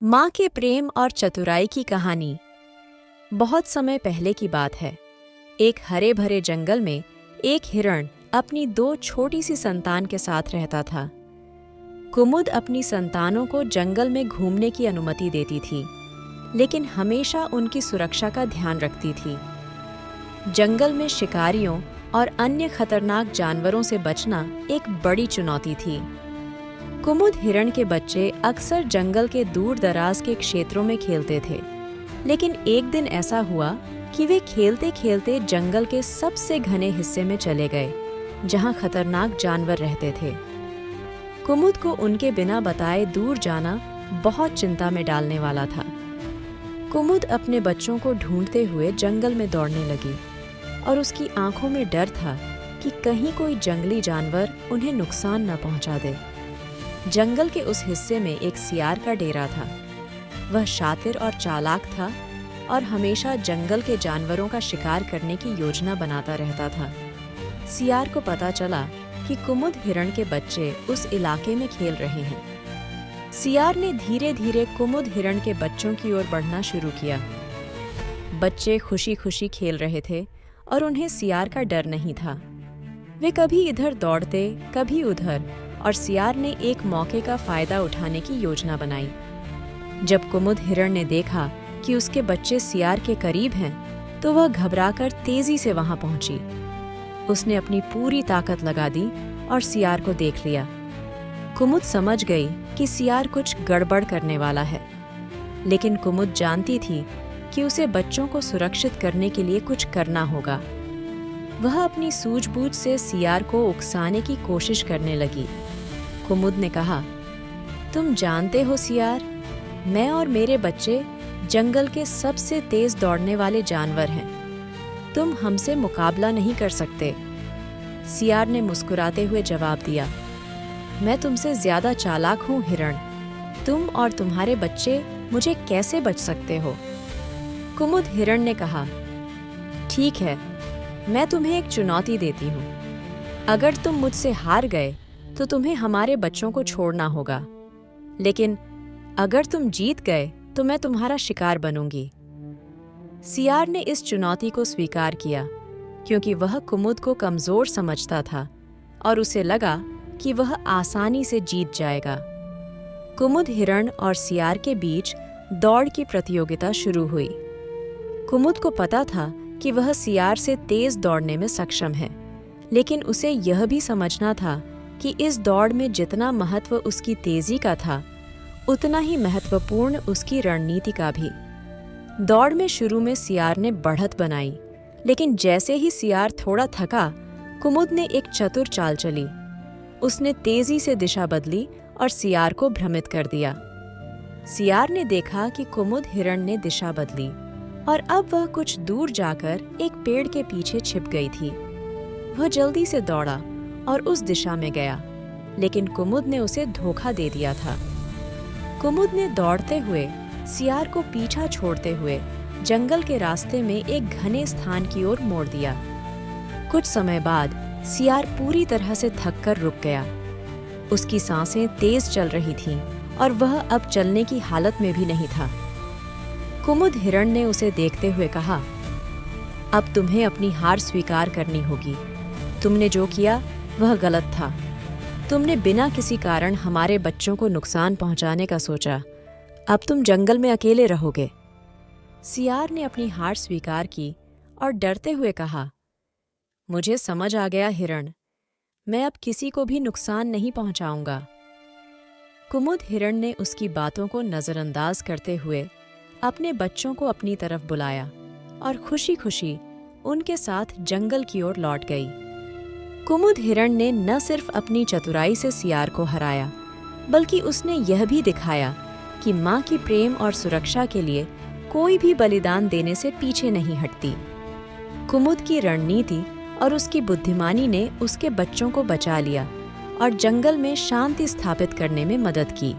माँ के प्रेम और चतुराई की कहानी। बहुत समय पहले की बात है। एक हरे भरे जंगल में एक हिरण अपनी दो छोटी सी संतान के साथ रहता था। कुमुद अपनी संतानों को जंगल में घूमने की अनुमति देती थी, लेकिन हमेशा उनकी सुरक्षा का ध्यान रखती थी। जंगल में शिकारियों और अन्य खतरनाक जानवरों से बचना एक बड़ी चुनौती थी। कुमुद हिरण के बच्चे अक्सर जंगल के दूर दराज के क्षेत्रों में खेलते थे, लेकिन एक दिन ऐसा हुआ कि वे खेलते खेलते जंगल के सबसे घने हिस्से में चले गए, जहां खतरनाक जानवर रहते थे। कुमुद को उनके बिना बताए दूर जाना बहुत चिंता में डालने वाला था। कुमुद अपने बच्चों को ढूंढते हुए जंगल में दौड़ने लगी और उसकी आंखों में डर था कि कहीं कोई जंगली जानवर उन्हें नुकसान न पहुंचा दे। जंगल के उस हिस्से में एक सियार का डेरा था। वह शातिर और चालाक था और हमेशा जंगल के जानवरों का शिकार करने की योजना बनाता रहता था। सियार को पता चला कि कुमुद हिरण के बच्चे उस इलाके में खेल रहे हैं। सियार ने धीरे धीरे कुमुद हिरण के बच्चों की ओर बढ़ना शुरू किया। बच्चे खुशी खुशी खेल रहे थे और उन्हें सियार का डर नहीं था। वे कभी इधर दौड़ते, कभी उधर, और सियार ने एक मौके का फायदा उठाने की योजना बनाई। जब कुमुद हिरण ने देखा कि उसके बच्चे सियार के करीब हैं, तो वह घबराकर तेजी से वहां पहुंची। उसने अपनी पूरी ताकत लगा दी और सियार को देख लिया। कुमुद समझ गई कि सियार कुछ गड़बड़ करने वाला है, लेकिन कुमुद जानती थी कि उसे बच्चों को सुरक्षित करने के लिए कुछ करना होगा। वह अपनी सूझबूझ से सियार को उकसाने की कोशिश करने लगी। कुमुद ने कहा, तुम जानते हो सियार, मैं और मेरे बच्चे जंगल के सबसे तेज दौड़ने वाले जानवर हैं। तुम हमसे मुकाबला नहीं कर सकते। सियार ने मुस्कुराते हुए जवाब दिया, मैं तुमसे ज्यादा चालाक हूँ हिरण। तुम और तुम्हारे बच्चे मुझे कैसे बच सकते हो? कुमुद हिरण ने कहा, ठीक है, मैं तुम्हें एक चुनौती देती हूँ। अगर तुम मुझसे हार गए तो तुम्हें हमारे बच्चों को छोड़ना होगा, लेकिन अगर तुम जीत गए तो मैं तुम्हारा शिकार बनूंगी। सियार ने इस चुनौती को स्वीकार किया, क्योंकि वह कुमुद को कमजोर समझता था और उसे लगा कि वह आसानी से जीत जाएगा। कुमुद हिरण और सियार के बीच दौड़ की प्रतियोगिता शुरू हुई। कुमुद को पता था कि वह सियार से तेज दौड़ने में सक्षम है, लेकिन उसे यह भी समझना था कि इस दौड़ में जितना महत्व उसकी तेजी का था, उतना ही महत्वपूर्ण उसकी रणनीति का भी। दौड़ में शुरू में सियार ने बढ़त बनाई, लेकिन जैसे ही सियार थोड़ा थका, कुमुद ने एक चतुर चाल चली। उसने तेजी से दिशा बदली और सियार को भ्रमित कर दिया। सियार ने देखा कि कुमुद हिरण ने दिशा बदली और अब वह कुछ दूर जाकर एक पेड़ के पीछे छिप गई थी। वह जल्दी से दौड़ा और उस दिशा में गया, लेकिन कुमुद ने उसे धोखा दे दिया था। कुमुद ने दौड़ते हुए सियार को पीछा छोड़ते हुए जंगल के रास्ते में एक घने स्थान की ओर मोड़ दिया। कुछ समय बाद सियार पूरी तरह से थक कर रुक गया। उसकी सांसें तेज चल रही थीं और वह अब चलने की हालत में भी नहीं था। कुमुद हिरण ने उसे देखते हुए कहा, अब तुम्हें अपनी हार स्वीकार करनी होगी। तुमने जो किया वह गलत था। तुमने बिना किसी कारण हमारे बच्चों को नुकसान पहुंचाने का सोचा। अब तुम जंगल में अकेले रहोगे। सियार ने अपनी हार स्वीकार की और डरते हुए कहा, मुझे समझ आ गया हिरण, मैं अब किसी को भी नुकसान नहीं पहुंचाऊंगा। कुमुद हिरण ने उसकी बातों को नजरअंदाज करते हुए अपने बच्चों को अपनी तरफ बुलाया और खुशी खुशी उनके साथ जंगल की ओर लौट गई। कुमुद हिरण ने न सिर्फ अपनी चतुराई से सियार को हराया, बल्कि उसने यह भी दिखाया कि माँ की प्रेम और सुरक्षा के लिए कोई भी बलिदान देने से पीछे नहीं हटती। कुमुद की रणनीति और उसकी बुद्धिमानी ने उसके बच्चों को बचा लिया और जंगल में शांति स्थापित करने में मदद की।